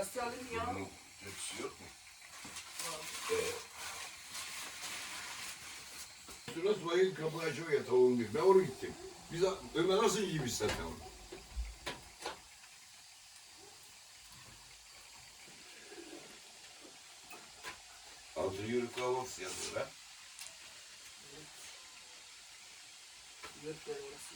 Kasti alayım ya. Bunun tepsisi yok mu? Şurası bayıl kapı açıyor ya tavuğun bir. Ben oraya gittim. Biz Ömer nasıl yiyeyim istersen onu. Altı yörük kahvaltısı yapıyor ha. Yörükleri orası.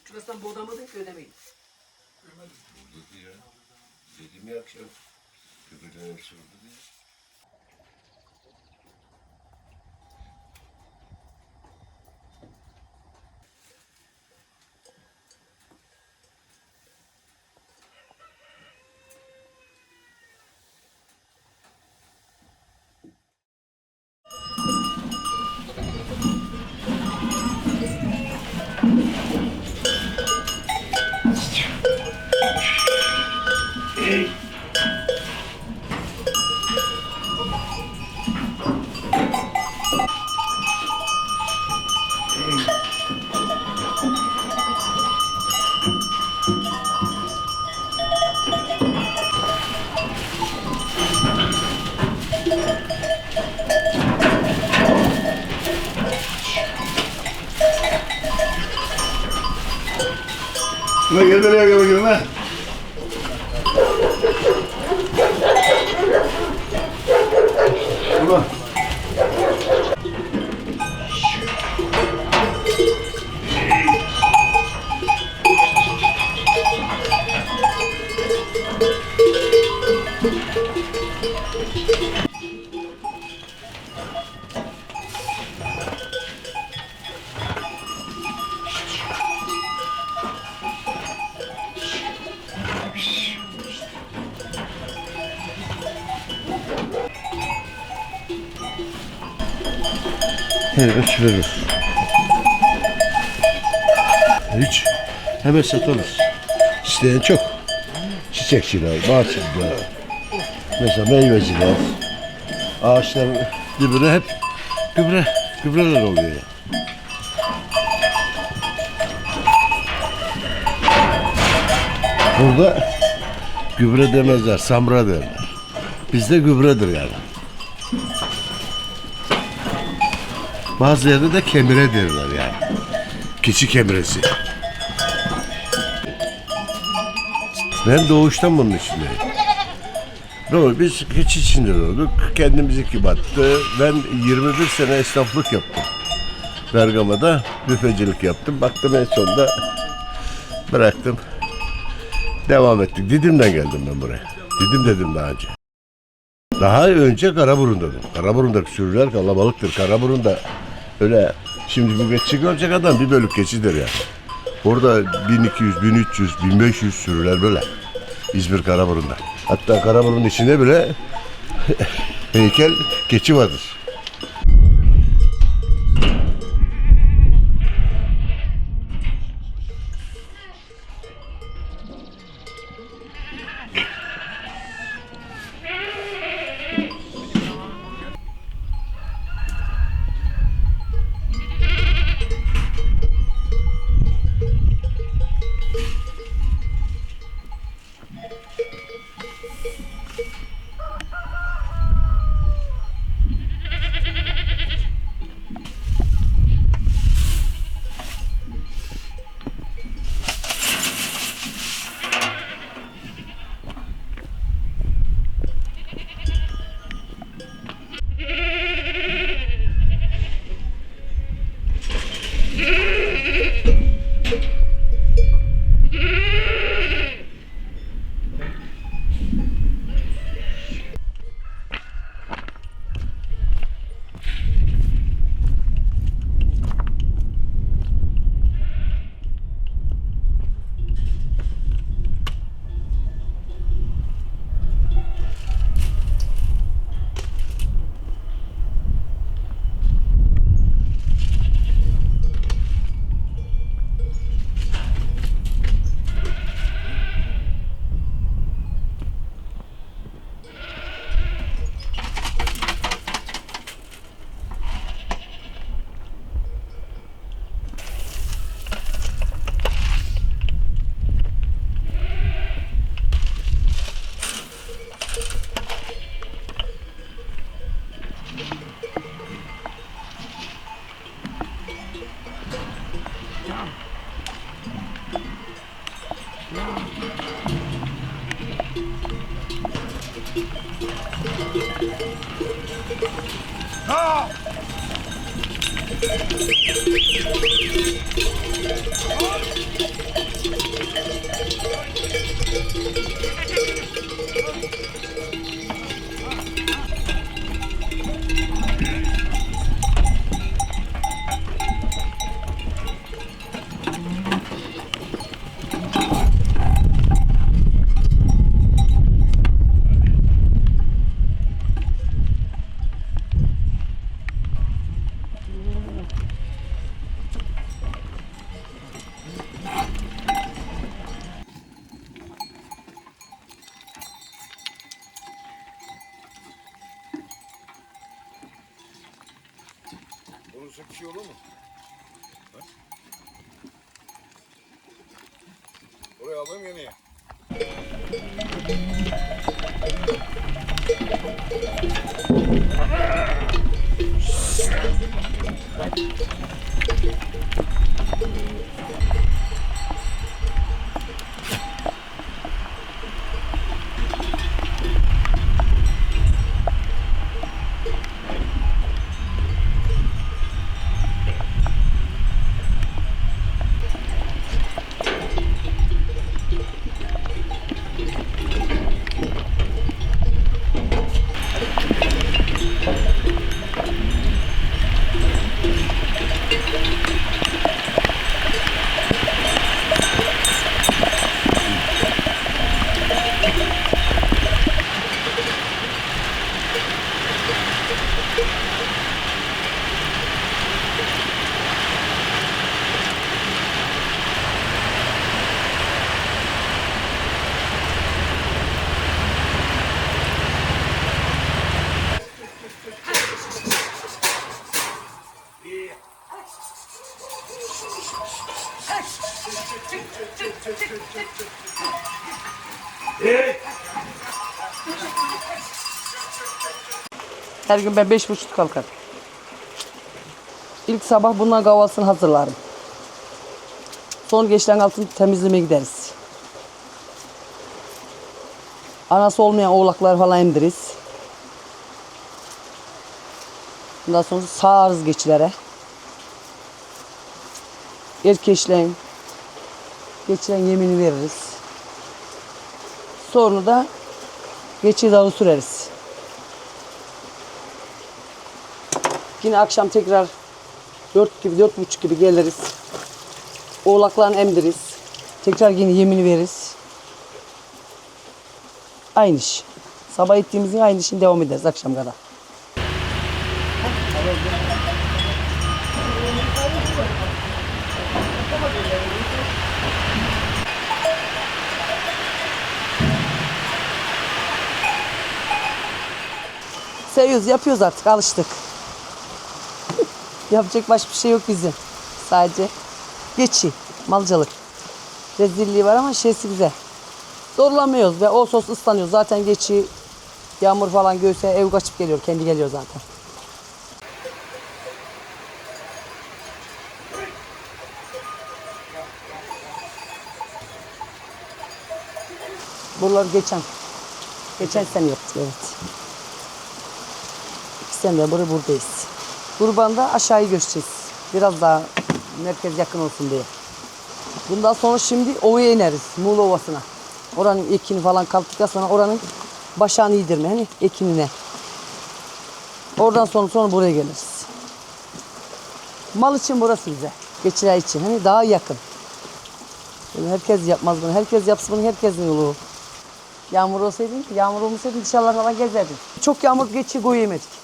Şurasından boğdamadın ki ödemeyin. Dedi ya. Dedim ya akşam. Köpekten hepsi vurdu diye. Ulan gel buraya gel bakayım lan. Ulan. Evet, verir. Hiç. Hemen satarız. İsteyen çok. Çiçekçiler, bahçeciler, mesela meyveciler, ağaçların dibine hep gübreler oluyor ya. Burada gübre demezler, samra derler. Bizde gübredir yani. Bazı yerde de kemire derler yani. Keçi kemiresi. Ben doğuştan bunun içindeyim. Doğru, biz keçi içinde doğduk. Kendimizi battı. Ben 21 sene esnaflık yaptım. Bergama'da büfecilik yaptım. Baktım en sonunda bıraktım. Devam ettik. Didim'den geldim ben buraya. Didim dedim daha önce. Daha önce Karaburun'daydım. Karaburun'daki sürüler kalabalıktır. Karaburun'da öyle şimdi bu geçi görecek adam bir bölük keçidir yani. Orada 1200, 1300, 1500 sürüler böyle. İzmir Karaburun'da. Hatta Karaburun'un içinde bile heykel keçi vardır. Olursa bir şey olur mu? Ha? Oraya alayım yeneye. Her gün ben 5.30 kalkarım. İlk sabah bundan kahvaltısını hazırlarım. Sonra geçten altını temizlemeye gideriz. Anası olmayan oğlakları falan emdiririz. Ondan sonra sağarız geçilere. Geçilen yemini veririz. Sonra da geçi dağı süreriz. Yine akşam tekrar 4 gibi 4.30 gibi geliriz. Oğlaklarını emdiririz. Tekrar yine yemini veririz. Aynı iş. Sabah ettiğimizin aynı işini devam ederiz akşam kadar. Seviyoruz, yapıyoruz artık, alıştık. Yapacak başka bir şey yok bizim. Sadece geçi, malcılık. Rezilliği var ama şeysi güzel. Zorlamıyoruz ve o sos ıslanıyoruz. Zaten geçi, yağmur falan göğse ev kaçıp geliyor, kendi geliyor zaten. Buraları geçen sene yaptık, evet. 2 sene buradayız. Kurbanda aşağıya göçeceğiz. Biraz daha merkez yakın olsun diye. Bundan sonra şimdi ovaya ineriz. Muğla Ovası'na. Oranın ekini falan kalktıktan sonra oranın başağını yedirme. Hani ekinine. Oradan sonra buraya geliriz. Mal için burası bize. Geçiler için. Hani daha yakın. Yani herkes yapmaz bunu. Herkes yapsın bunu. Herkesin yolu. Yağmur olsaydı, yağmur olmasaydı dışarılar falan gezerdik. Çok yağmur geçi koyamadık.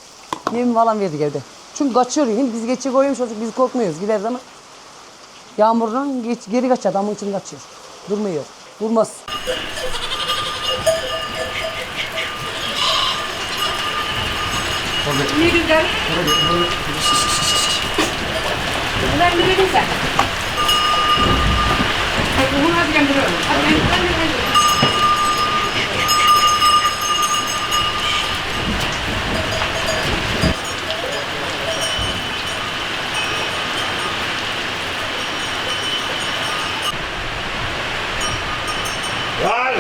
Yem falan verdik evde. Çünkü kaçıyor. Şimdi biz geçi koymuş olsak biz korkmuyoruz. Gideriz ama yağmurdan geri kaçar. Damın için kaçıyor. Durmuyor. Durmaz. Ne güzel. Bunlar ne dedin sen? Hadi bunu hadi gönderiyorum. Hadi ben. Gel!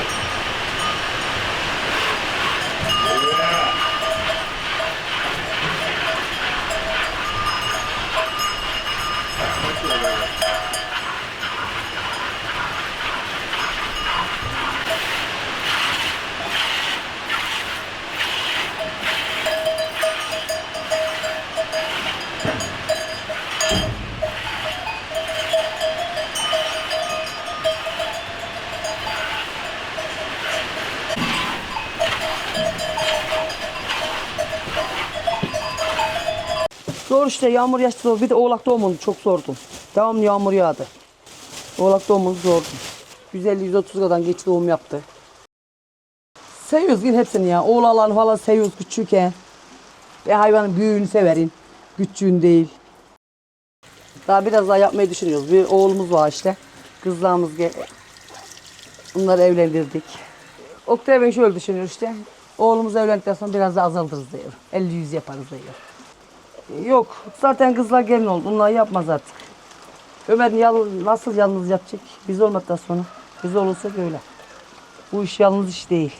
Zor işte, yağmur yağışı zor. Bir de oğlak doğumundu, çok zordu. Devamlı yağmur yağdı. Oğlak doğumundu zordu. 150-130 kadar geç doğum yaptı. Seviyoruz yine hepsini ya. Oğlalarını falan seviyoruz küçükken. Ve hayvanın büyüğünü severim. Küçüğün değil. Daha biraz daha yapmayı düşünüyoruz. Bir oğlumuz var işte. Kızlarımız bunları evlendirdik. Oktay ben şöyle düşünüyorum işte. Oğlumuz evlendikten sonra biraz daha azaltırız diyor. 50-100 yaparız diyor. Yok zaten kızlar gelin oldu. Bunlar yapmaz artık. Ömer nasıl yalnız yapacak? Biz olmadıktan sonra. Biz olursak öyle. Bu iş yalnız iş değil.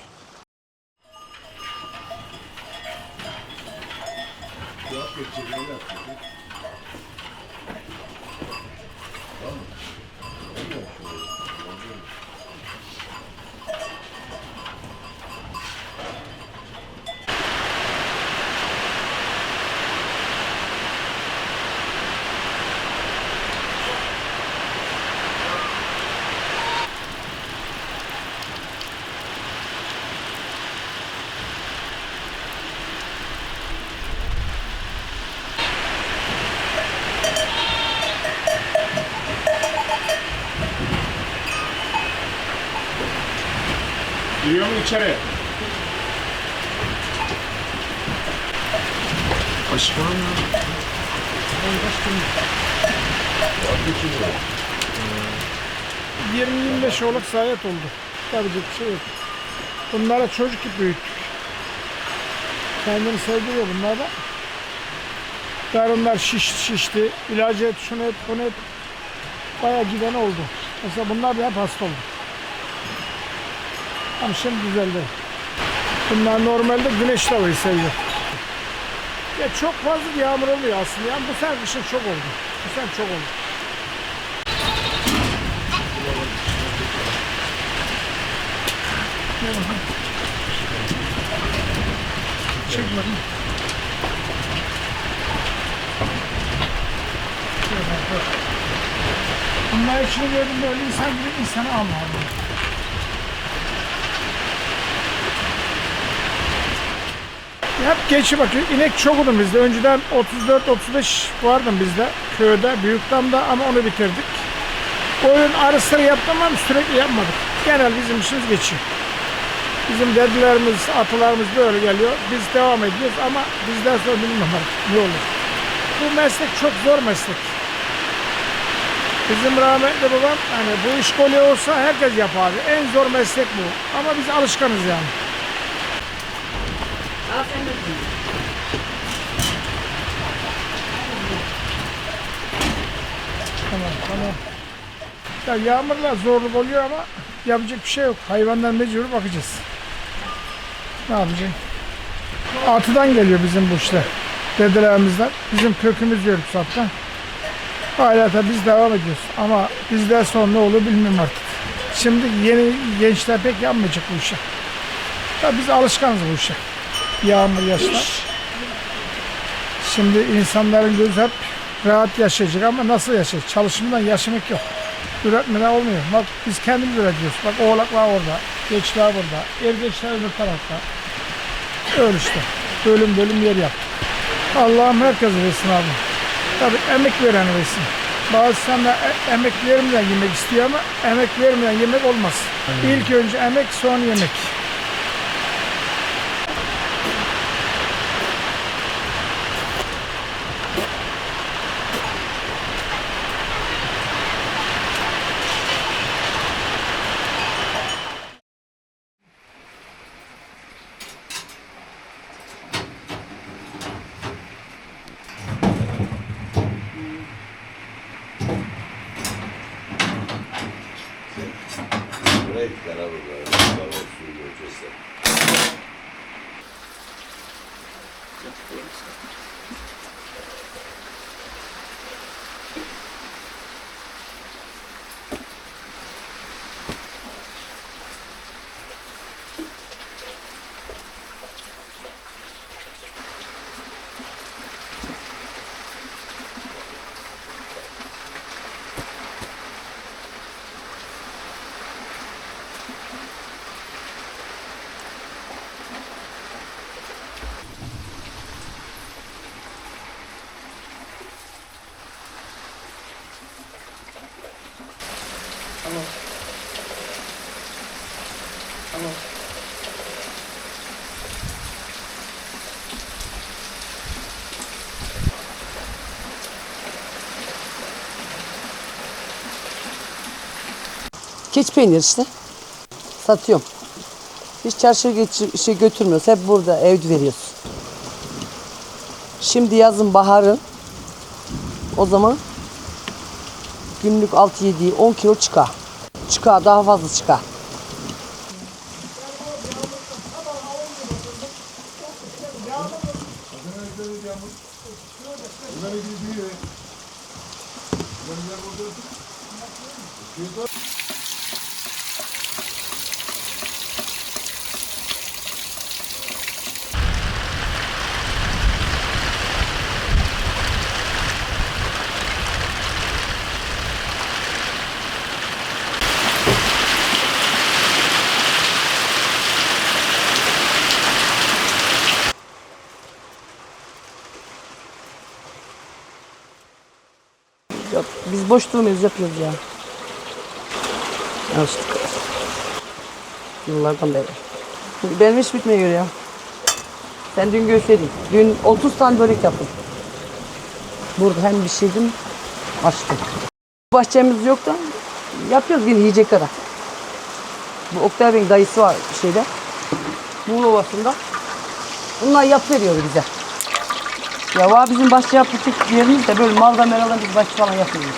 Giriyor mu içeri? Aşk var mı? 20-25 oğlak sayet oldu. Tabii bir şey yok. Bunlara çocuk gibi büyüttük. Kendini sevdiriyor bunlar da. Karınlar şişti. İlacı et, şunu et, bunu et. Bayağı giden oldu. Mesela bunlar da hep hasta oldu. Ama şimdi düzeldi. Bunlar normalde güneş havayı seviyor. Ya çok fazla yağmur oluyor aslında. Yani bu sene kışın çok oldu. Bu sene çok oldu. Çek bakayım. Bunlar içini gördüm böyle insan gibi insanı anlar. Hep geçi bakıyor. İnek çok oldu bizde. Önceden 34-35 vardı bizde. Köyde, Büyükdam'da ama onu bitirdik. Koyun arısını yaptım ama sürekli yapmadık. Genel bizim işimiz geçiyor. Bizim dedelerimiz, atalarımız böyle geliyor. Biz devam ediyoruz ama bizden sonra bilmiyorum ne olur. Bu meslek çok zor meslek. Bizim rahmetli babam hani bu iş kolay olsa herkes yapar. En zor meslek bu. Ama biz alışkanız yani. Tamam. Ya yağmurla zorluk oluyor ama yapacak bir şey yok. Hayvandan mecbur bakacağız. Ne yapacağız? Atıdan geliyor bizim bu işler. Dedelerimizden. Bizim kökümüz yok zaten. Hala da biz devam ediyoruz. Ama bizden sonra ne olur bilmiyorum artık. Şimdi yeni gençler pek yapmayacak bu işe. Ya biz alışkanız bu işe. Yağmur, yaşlar. Şimdi insanların gözü hep rahat yaşayacak ama nasıl yaşayacak? Çalışmadan yaşamak yok. Üretmeden olmuyor. Bak biz kendimiz üretiyoruz. Bak oğlaklar orada, geçler burada, ergeçler öbür tarafta. Öyle işte. Bölüm yer yaptık. Allah'ım herkes versin abi. Tabii emek veren versin. Bazı insanlar emek vermeden yemek istiyor ama emek vermeden yemek olmaz. İlk önce emek, sonra yemek. Buraya beraber böyle suyu göreceğiz. Keçi peynir işte. Satıyorum. Hiç çarşıya götürmüyoruz. Hep burada evde veriyoruz. Şimdi yazın baharı. O zaman günlük 6-7-10 kilo çıkar. Çıkar, daha fazla çıkar. Yok, biz boş durmuyoruz, yapıyoruz ya. Alıştık. Yıllardan beri. Benim hiç bitmiyor ya. Sen dün gösterdin. Dün 30 tane börek yaptım. Burada hem pişirdim, açtım. Bahçemiz yok da yapıyoruz yine yiyecek kadar. Bu Oktay Bey'in dayısı var şeyde. Muğla Ovası'nda. Bunlar yapıveriyor bize. Ya var bizim bahçe yaptık yerimiz de böyle malda meradan biz bahçe falan yapıyoruz.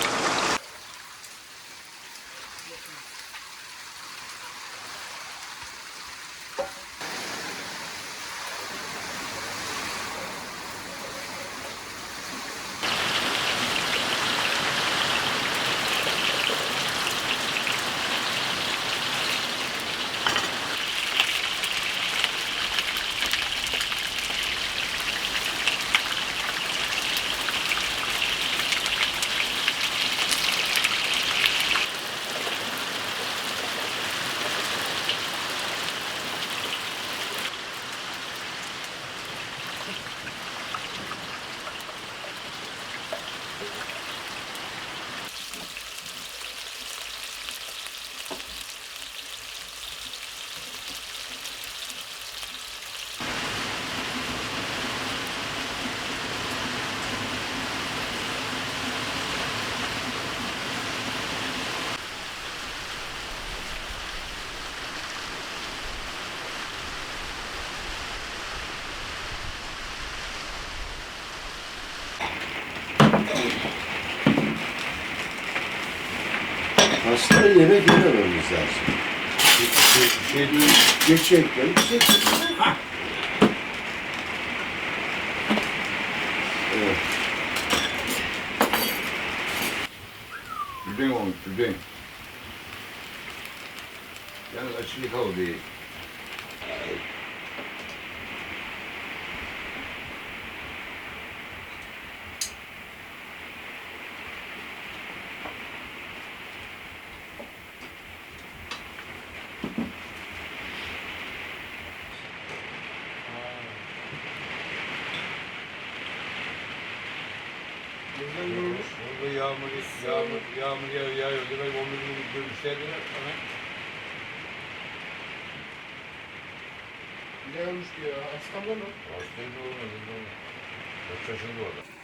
Aslında yemek yemememiz lazım. Şey değil, gerçekten evet. Tüden olmuş, tüden. Yani açılık hava değil. Burada yağmur yağıyor. Demek 11 gün görmüşlerdiler. Ne olmuş ya? Hasta mı? Hastaydı olmadı. Kaç yaşında o adam?